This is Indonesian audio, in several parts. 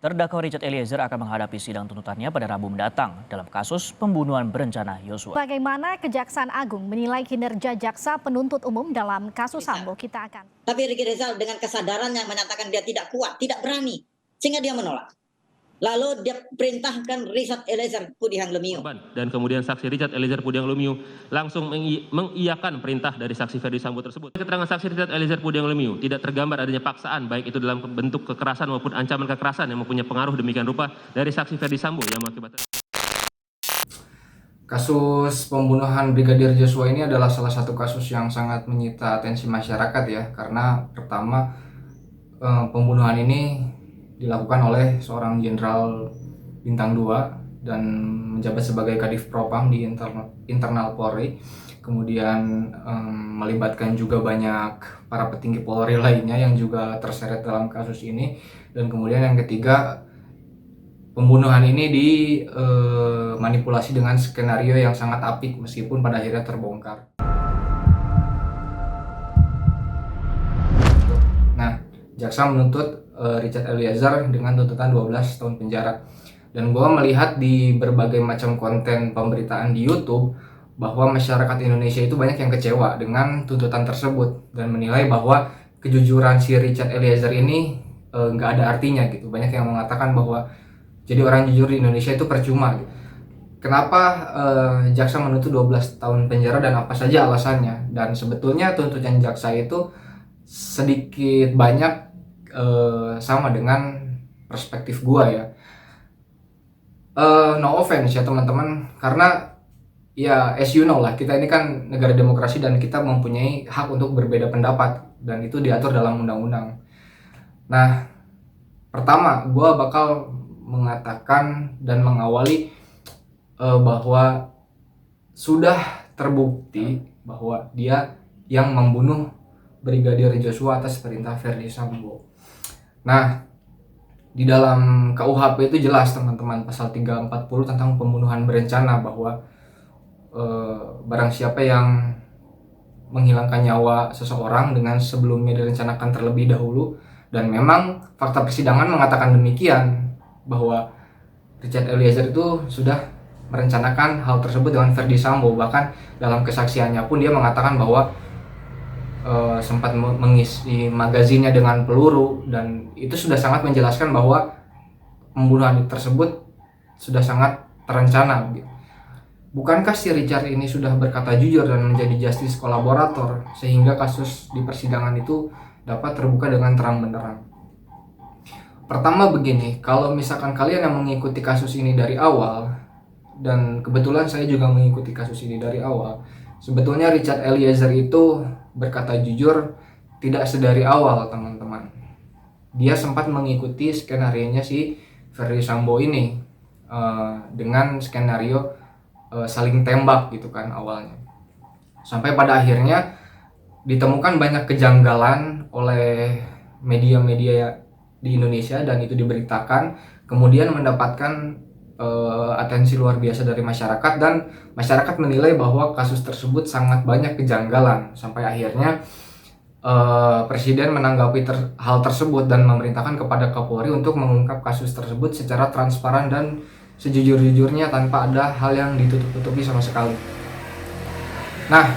Terdakwa Richard Eliezer akan menghadapi sidang tuntutannya pada Rabu mendatang dalam kasus pembunuhan berencana Yosua. Bagaimana Kejaksaan Agung menilai kinerja jaksa penuntut umum dalam kasus Sambo? Kita akan. Tapi Ricky Rizal dengan kesadarannya menyatakan dia tidak kuat, tidak berani, sehingga dia menolak. Lalu dia perintahkan Richard Eliezer Pudiang Lumiu. Dan kemudian saksi Richard Eliezer Pudiang Lumiu langsung mengiyakan perintah dari saksi Ferdi Sambo tersebut. Keterangan saksi Richard Eliezer Pudiang Lumiu tidak tergambar adanya paksaan, baik itu dalam bentuk kekerasan maupun ancaman kekerasan yang mempunyai pengaruh demikian rupa dari saksi Ferdi Sambo yang mengakibatkan. Kasus pembunuhan Brigadir Joshua ini adalah salah satu kasus yang sangat menyita atensi masyarakat ya, karena pertama pembunuhan ini dilakukan oleh seorang jenderal bintang 2 dan menjabat sebagai Kadif Propam di internal Polri. Kemudian melibatkan juga banyak para petinggi Polri lainnya yang juga terseret dalam kasus ini. Dan kemudian yang ketiga, pembunuhan ini dimanipulasi dengan skenario yang sangat apik meskipun pada akhirnya terbongkar. Nah, jaksa menuntut Richard Eliezer dengan tuntutan 12 tahun penjara. Dan gue melihat di berbagai macam konten pemberitaan di YouTube bahwa masyarakat Indonesia itu banyak yang kecewa dengan tuntutan tersebut dan menilai bahwa kejujuran si Richard Eliezer ini nggak ada artinya gitu. Banyak yang mengatakan bahwa jadi orang jujur di Indonesia itu percuma gitu. Kenapa jaksa menuntut 12 tahun penjara dan apa saja alasannya? Dan sebetulnya tuntutan jaksa itu sedikit banyak sama dengan perspektif gua ya. No offense ya teman-teman, karena ya as you know lah, kita ini kan negara demokrasi dan kita mempunyai hak untuk berbeda pendapat dan itu diatur dalam undang-undang. Nah, pertama gua bakal mengatakan dan mengawali bahwa sudah terbukti bahwa dia yang membunuh Brigadir Joshua atas perintah Ferdi Sambo. Nah, di dalam KUHP itu jelas teman-teman, pasal 340 tentang pembunuhan berencana, bahwa barang siapa yang menghilangkan nyawa seseorang dengan sebelumnya direncanakan terlebih dahulu, dan memang fakta persidangan mengatakan demikian, bahwa Richard Eliezer itu sudah merencanakan hal tersebut dengan Ferdi Sambo. Bahkan dalam kesaksiannya pun dia mengatakan bahwa sempat mengisi magazinnya dengan peluru, dan itu sudah sangat menjelaskan bahwa pembunuhan tersebut sudah sangat terencana. Bukankah si Richard ini sudah berkata jujur dan menjadi justice kolaborator sehingga kasus di persidangan itu dapat terbuka dengan terang benderang? Pertama begini, kalau misalkan kalian yang mengikuti kasus ini dari awal, dan kebetulan saya juga mengikuti kasus ini dari awal, sebetulnya Richard Eliezer itu berkata jujur tidak sedari awal teman-teman. Dia sempat mengikuti skenarionya si Ferdi Sambo ini dengan skenario saling tembak gitu kan awalnya. Sampai pada akhirnya ditemukan banyak kejanggalan oleh media-media di Indonesia dan itu diberitakan, kemudian mendapatkan atensi luar biasa dari masyarakat, dan masyarakat menilai bahwa kasus tersebut sangat banyak kejanggalan sampai akhirnya Presiden menanggapi hal tersebut dan memerintahkan kepada Kapolri untuk mengungkap kasus tersebut secara transparan dan sejujur-jujurnya tanpa ada hal yang ditutup-tutupi sama sekali. Nah,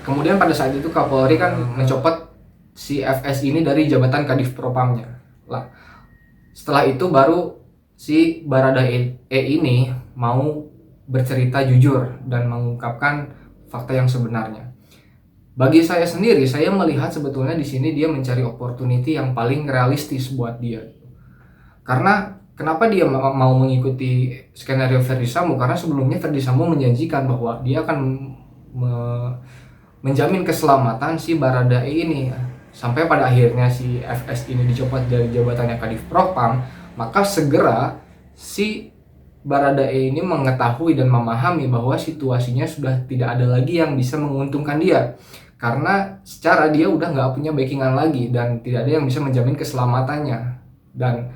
kemudian pada saat itu Kapolri kan mencopot si FS ini dari jabatan Kadif Propamnya. Lah, setelah itu baru si Baradae ini mau bercerita jujur dan mengungkapkan fakta yang sebenarnya. Bagi saya sendiri, saya melihat sebetulnya di sini dia mencari opportunity yang paling realistis buat dia. Karena kenapa dia mau mengikuti skenario Ferdi Sambo? Karena sebelumnya Ferdi Sambo menjanjikan bahwa dia akan menjamin keselamatan si Baradae ini. Sampai pada akhirnya si FS ini dicopot dari jabatannya Kadif Propam, maka segera si Baradae ini mengetahui dan memahami bahwa situasinya sudah tidak ada lagi yang bisa menguntungkan dia, karena secara dia udah nggak punya backingan lagi dan tidak ada yang bisa menjamin keselamatannya, dan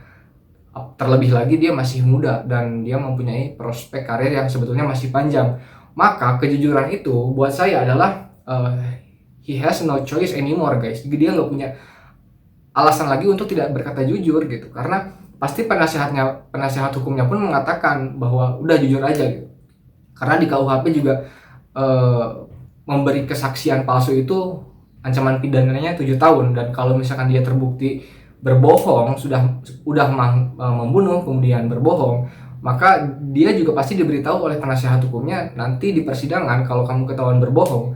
terlebih lagi dia masih muda dan dia mempunyai prospek karir yang sebetulnya masih panjang. Maka kejujuran itu buat saya adalah he has no choice anymore guys. Dia nggak punya alasan lagi untuk tidak berkata jujur gitu, karena pasti penasehat hukumnya pun mengatakan bahwa udah jujur aja gitu. Karena di KUHP juga memberi kesaksian palsu itu ancaman pidananya 7 tahun, dan kalau misalkan dia terbukti berbohong, udah membunuh kemudian berbohong, maka dia juga pasti diberitahu oleh penasehat hukumnya nanti di persidangan kalau kamu ketahuan berbohong,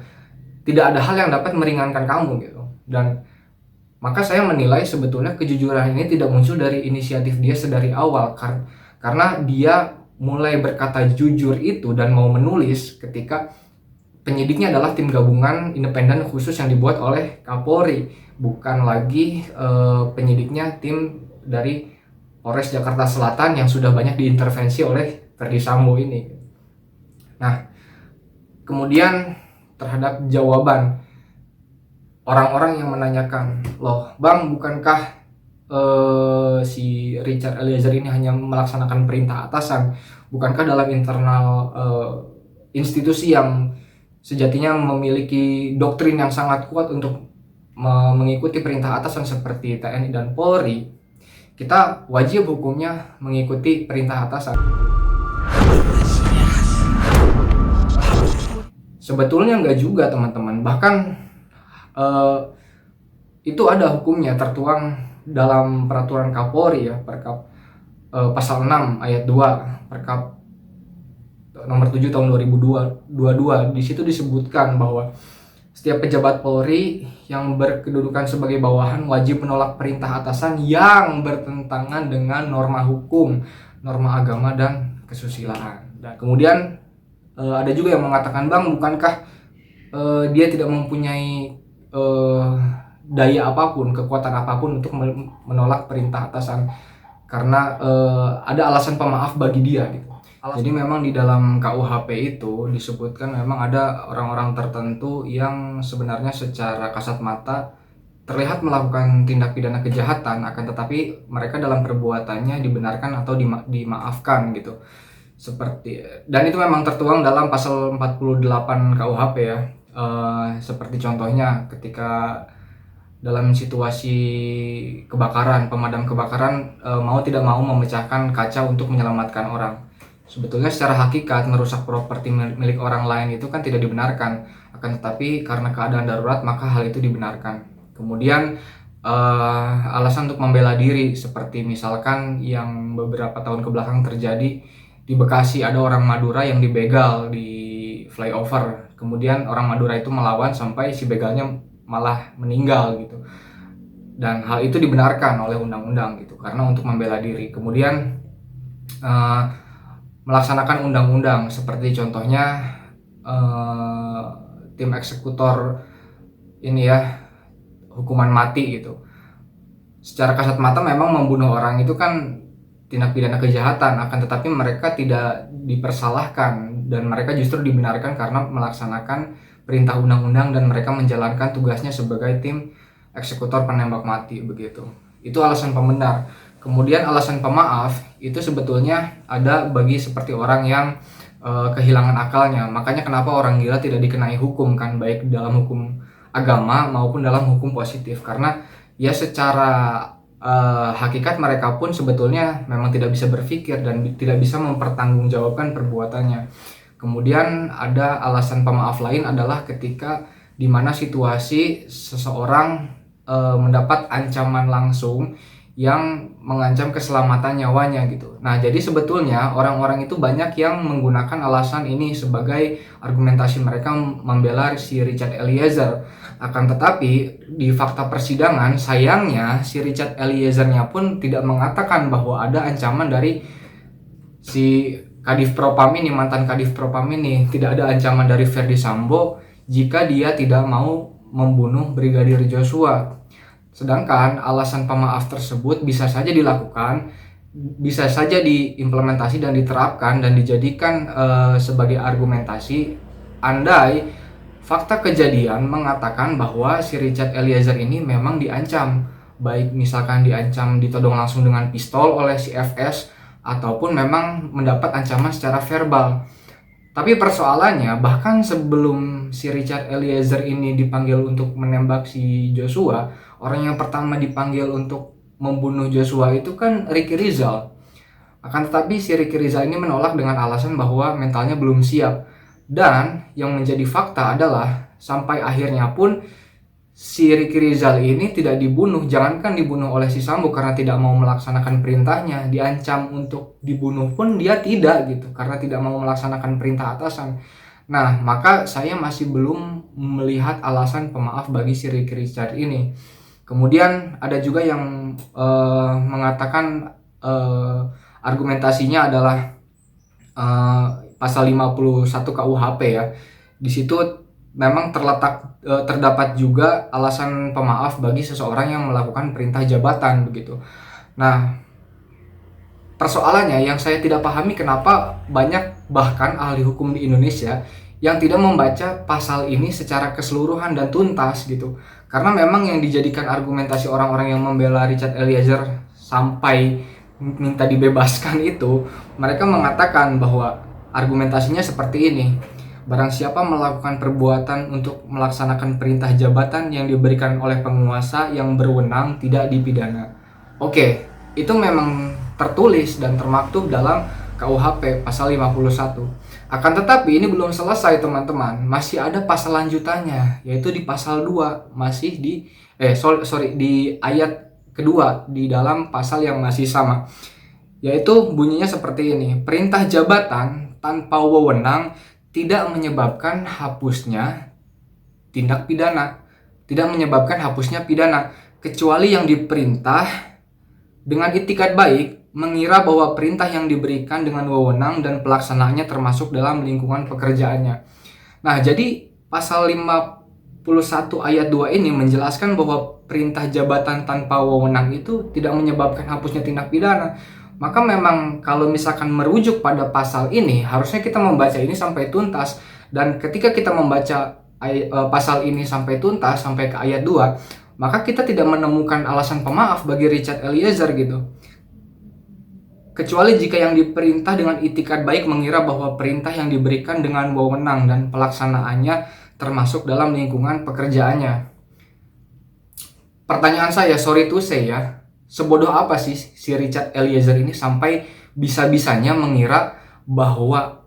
tidak ada hal yang dapat meringankan kamu gitu. Dan maka saya menilai sebetulnya kejujuran ini tidak muncul dari inisiatif dia sedari awal, karena dia mulai berkata jujur itu dan mau menulis ketika penyidiknya adalah tim gabungan independen khusus yang dibuat oleh Kapolri, bukan lagi penyidiknya tim dari Polres Jakarta Selatan yang sudah banyak diintervensi oleh Ferdy Sambo ini. Nah, kemudian terhadap jawaban orang-orang yang menanyakan, loh Bang, bukankah si Richard Eliezer ini hanya melaksanakan perintah atasan? Bukankah dalam internal institusi yang sejatinya memiliki doktrin yang sangat kuat untuk mengikuti perintah atasan seperti TNI dan Polri, kita wajib hukumnya mengikuti perintah atasan? Sebetulnya enggak juga teman-teman, bahkan itu ada hukumnya tertuang dalam peraturan Kapolri ya, Perkap pasal 6 ayat 2 Perkap nomor 7 tahun 2022. Di situ disebutkan bahwa setiap pejabat Polri yang berkedudukan sebagai bawahan wajib menolak perintah atasan yang bertentangan dengan norma hukum, norma agama, dan kesusilaan. Dan kemudian ada juga yang mengatakan, Bang, bukankah dia tidak mempunyai daya apapun, kekuatan apapun untuk menolak perintah atasan karena ada alasan pemaaf bagi dia gitu. Jadi memang di dalam KUHP itu disebutkan memang ada orang-orang tertentu yang sebenarnya secara kasat mata terlihat melakukan tindak pidana kejahatan, akan tetapi mereka dalam perbuatannya dibenarkan atau dimaafkan gitu. Dan itu memang tertuang dalam pasal 48 KUHP ya. Seperti contohnya ketika dalam situasi kebakaran, pemadam kebakaran mau tidak mau memecahkan kaca untuk menyelamatkan orang. Sebetulnya secara hakikat merusak properti milik orang lain itu kan tidak dibenarkan, akan tetapi karena keadaan darurat maka hal itu dibenarkan. Kemudian alasan untuk membela diri, seperti misalkan yang beberapa tahun kebelakang terjadi di Bekasi, ada orang Madura yang dibegal di flyover, kemudian orang Madura itu melawan sampai si begalnya malah meninggal gitu, dan hal itu dibenarkan oleh undang-undang gitu karena untuk membela diri. Kemudian melaksanakan undang-undang seperti contohnya tim eksekutor ini ya, hukuman mati gitu. Secara kasat mata memang membunuh orang itu kan tindak pidana kejahatan, akan tetapi mereka tidak dipersalahkan dan mereka justru dibenarkan karena melaksanakan perintah undang-undang dan mereka menjalankan tugasnya sebagai tim eksekutor penembak mati begitu. Itu alasan pembenar. Kemudian alasan pemaaf itu sebetulnya ada bagi seperti orang yang kehilangan akalnya. Makanya kenapa orang gila tidak dikenai hukum kan, baik dalam hukum agama maupun dalam hukum positif, karena ya secara hakikat mereka pun sebetulnya memang tidak bisa berpikir dan tidak bisa mempertanggungjawabkan perbuatannya. Kemudian ada alasan pemaaf lain adalah ketika di mana situasi seseorang mendapat ancaman langsung yang mengancam keselamatan nyawanya gitu. Nah, jadi sebetulnya orang-orang itu banyak yang menggunakan alasan ini sebagai argumentasi mereka membela si Richard Eliezer. Akan tetapi di fakta persidangan sayangnya si Richard Eliezer-nya pun tidak mengatakan bahwa ada ancaman dari si Kadif Propam ini, mantan Kadif Propam ini. Tidak ada ancaman dari Ferdy Sambo jika dia tidak mau membunuh Brigadir Joshua. Sedangkan alasan pemaaf tersebut bisa saja dilakukan, bisa saja diimplementasi dan diterapkan dan dijadikan sebagai argumentasi andai fakta kejadian mengatakan bahwa si Richard Eliezer ini memang diancam, baik misalkan diancam ditodong langsung dengan pistol oleh si FS ataupun memang mendapat ancaman secara verbal. Tapi persoalannya bahkan sebelum si Richard Eliezer ini dipanggil untuk menembak si Joshua, orang yang pertama dipanggil untuk membunuh Joshua itu kan Ricky Rizal. Akan tetapi si Ricky Rizal ini menolak dengan alasan bahwa mentalnya belum siap. Dan yang menjadi fakta adalah sampai akhirnya pun si Ricky Rizal ini tidak dibunuh. Jangankan dibunuh oleh si Sambo karena tidak mau melaksanakan perintahnya, diancam untuk dibunuh pun dia tidak gitu, karena tidak mau melaksanakan perintah atasan. Nah, maka saya masih belum melihat alasan pemaaf bagi si Ricky Rizal ini. Kemudian ada juga yang mengatakan argumentasinya adalah pasal 51 KUHP ya. Di situ memang terdapat juga alasan pemaaf bagi seseorang yang melakukan perintah jabatan begitu. Nah, persoalannya yang saya tidak pahami kenapa banyak bahkan ahli hukum di Indonesia yang tidak membaca pasal ini secara keseluruhan dan tuntas gitu. Karena memang yang dijadikan argumentasi orang-orang yang membela Richard Eliezer sampai minta dibebaskan itu, mereka mengatakan bahwa argumentasinya seperti ini. Barang siapa melakukan perbuatan untuk melaksanakan perintah jabatan yang diberikan oleh penguasa yang berwenang tidak dipidana. Oke, itu memang tertulis dan termaktub dalam KUHP pasal 51. Akan tetapi ini belum selesai teman-teman, masih ada pasal lanjutannya, yaitu di pasal 2, masih di di ayat kedua di dalam pasal yang masih sama. Yaitu bunyinya seperti ini, perintah jabatan tanpa wewenang tidak menyebabkan hapusnya tindak pidana. Tidak menyebabkan hapusnya pidana, kecuali yang diperintah dengan itikat baik, mengira bahwa perintah yang diberikan dengan wewenang dan pelaksanaannya termasuk dalam lingkungan pekerjaannya. Nah, jadi pasal 51 ayat 2 ini menjelaskan bahwa perintah jabatan tanpa wewenang itu tidak menyebabkan hapusnya tindak pidana. Maka memang kalau misalkan merujuk pada pasal ini, harusnya kita membaca ini sampai tuntas. Dan ketika kita membaca pasal ini sampai tuntas, sampai ke ayat 2, maka kita tidak menemukan alasan pemaaf bagi Richard Eliezer gitu. Kecuali jika yang diperintah dengan itikat baik mengira bahwa perintah yang diberikan dengan wewenang dan pelaksanaannya termasuk dalam lingkungan pekerjaannya. Pertanyaan saya, sorry to say ya, sebodoh apa sih si Richard Eliezer ini sampai bisa-bisanya mengira bahwa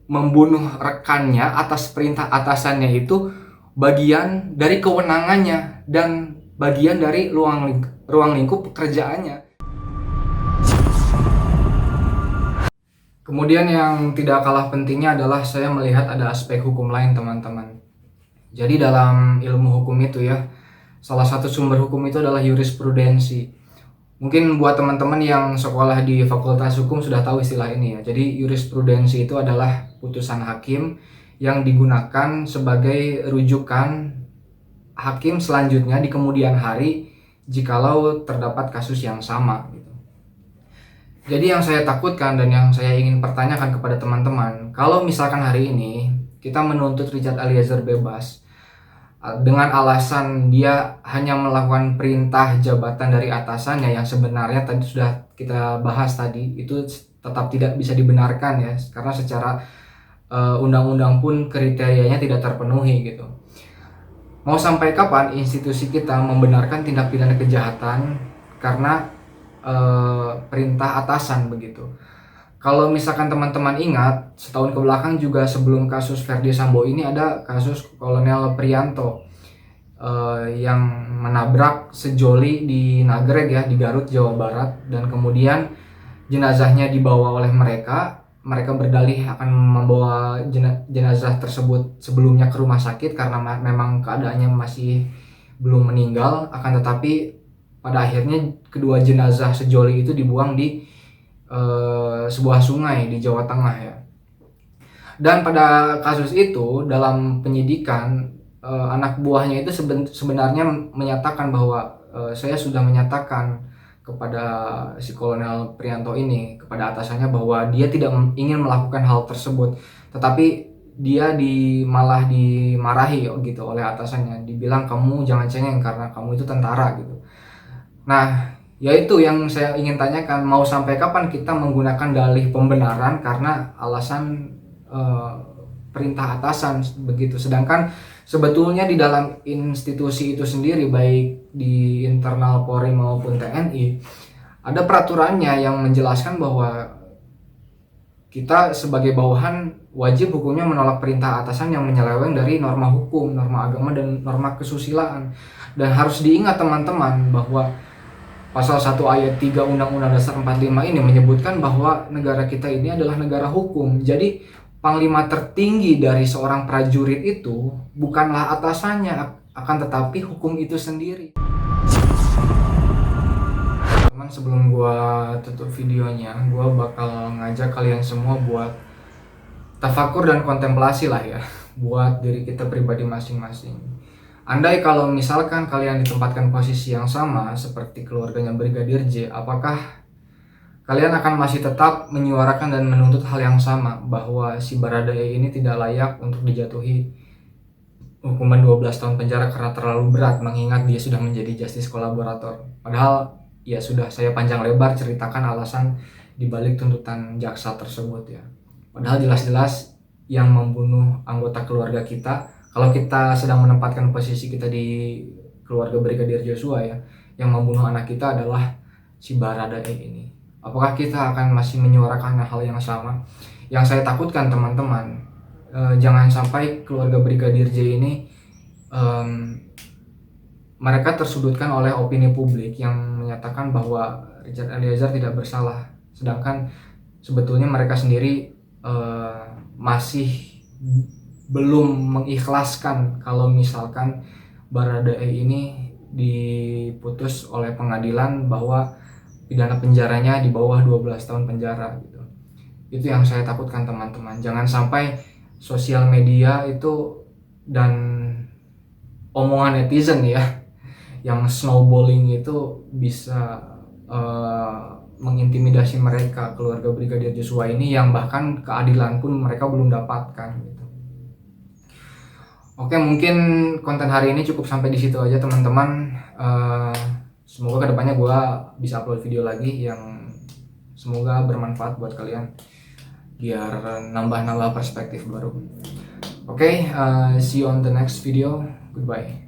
membunuh rekannya atas perintah atasannya itu bagian dari kewenangannya dan bagian dari ruang lingkup pekerjaannya. Kemudian yang tidak kalah pentingnya adalah saya melihat ada aspek hukum lain teman-teman. Jadi dalam ilmu hukum itu ya, salah satu sumber hukum itu adalah jurisprudensi. Mungkin buat teman-teman yang sekolah di Fakultas Hukum sudah tahu istilah ini ya. Jadi jurisprudensi itu adalah putusan hakim yang digunakan sebagai rujukan hakim selanjutnya di kemudian hari jikalau terdapat kasus yang sama gitu. Jadi yang saya takutkan dan yang saya ingin pertanyakan kepada teman-teman, kalau misalkan hari ini kita menuntut Richard Eliezer bebas dengan alasan dia hanya melakukan perintah jabatan dari atasannya yang sebenarnya tadi sudah kita bahas tadi, itu tetap tidak bisa dibenarkan ya, karena secara undang-undang pun kriterianya tidak terpenuhi gitu. Mau sampai kapan institusi kita membenarkan tindak pidana kejahatan karena perintah atasan begitu? Kalau misalkan teman-teman ingat, setahun ke belakang juga sebelum kasus Verdi Sambo ini ada kasus Kolonel Prianto yang menabrak sejoli di Nagreg ya, di Garut, Jawa Barat, dan kemudian jenazahnya dibawa oleh mereka berdalih akan membawa jenazah tersebut sebelumnya ke rumah sakit karena memang keadaannya masih belum meninggal, akan tetapi pada akhirnya kedua jenazah sejoli itu dibuang di sebuah sungai di Jawa Tengah ya. Dan pada kasus itu dalam penyidikan anak buahnya itu sebenarnya menyatakan bahwa saya sudah menyatakan kepada si Kolonel Prianto ini, kepada atasannya, bahwa dia tidak ingin melakukan hal tersebut, tetapi dia malah dimarahi gitu oleh atasannya, dibilang kamu jangan cengeng karena kamu itu tentara gitu. Nah, yaitu yang saya ingin tanyakan, mau sampai kapan kita menggunakan dalih pembenaran karena alasan perintah atasan begitu, sedangkan sebetulnya di dalam institusi itu sendiri, baik di internal Polri maupun TNI, ada peraturannya yang menjelaskan bahwa kita sebagai bawahan wajib hukumnya menolak perintah atasan yang menyeleweng dari norma hukum, norma agama, dan norma kesusilaan. Dan harus diingat teman-teman bahwa pasal 1 ayat 3 Undang-Undang Dasar 45 ini menyebutkan bahwa negara kita ini adalah negara hukum. Jadi panglima tertinggi dari seorang prajurit itu bukanlah atasannya, akan tetapi hukum itu sendiri. Teman, sebelum gua tutup videonya, gua bakal ngajak kalian semua buat tafakur dan kontemplasi lah ya, buat diri kita pribadi masing-masing. Andai kalau misalkan kalian ditempatkan posisi yang sama seperti keluarganya Brigadir J, apakah kalian akan masih tetap menyuarakan dan menuntut hal yang sama, bahwa si Baradae ini tidak layak untuk dijatuhi hukuman 12 tahun penjara karena terlalu berat, mengingat dia sudah menjadi justice kolaborator? Padahal ya sudah saya panjang lebar ceritakan alasan dibalik tuntutan jaksa tersebut ya. Padahal jelas-jelas yang membunuh anggota keluarga kita, kalau kita sedang menempatkan posisi kita di keluarga Brigadir Joshua ya, yang membunuh anak kita adalah si Baradae ini. Apakah kita akan masih menyuarakan hal yang sama? Yang saya takutkan teman-teman, jangan sampai keluarga Brigadir J ini mereka tersudutkan oleh opini publik yang menyatakan bahwa Richard Eliezer tidak bersalah, sedangkan sebetulnya mereka sendiri masih belum mengikhlaskan kalau misalkan Baradae ini diputus oleh pengadilan bahwa pidana penjaranya di bawah 12 tahun penjara gitu. Itu yang saya takutkan teman-teman. Jangan sampai sosial media itu dan omongan netizen ya yang snowballing itu bisa mengintimidasi mereka, keluarga Brigadir Joshua ini, yang bahkan keadilan pun mereka belum dapatkan gitu. Oke, mungkin konten hari ini cukup sampai di situ aja teman-teman. Semoga kedepannya gue bisa upload video lagi yang semoga bermanfaat buat kalian, biar nambah-nambah perspektif baru. Oke, see you on the next video. Goodbye.